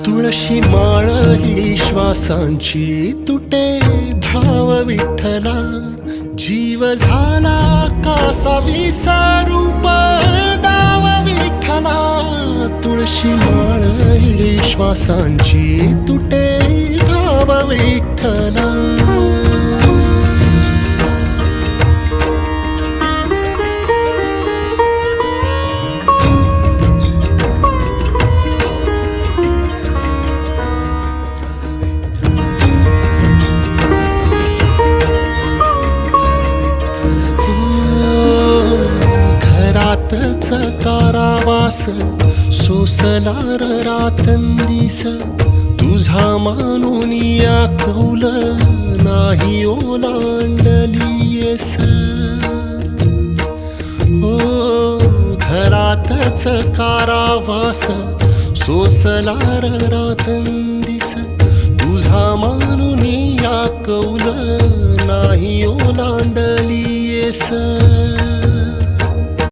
तुळशी माळ ही श्वासांची तुटे धाव विठ्ठला, जीव झाला कासा विसारूप दाव विठ्ठला. तुळशी माळ ही श्वासांची तुटे धाव विठ्ठला. घरातच कारावास सोसला रातंदिस, तुझा मानून या कौल नाही ओलांडलीयस. ओ घरातच कारावास सोसला रातंदिस, तुझा मानून या कौल नाही ओलांडलीयस.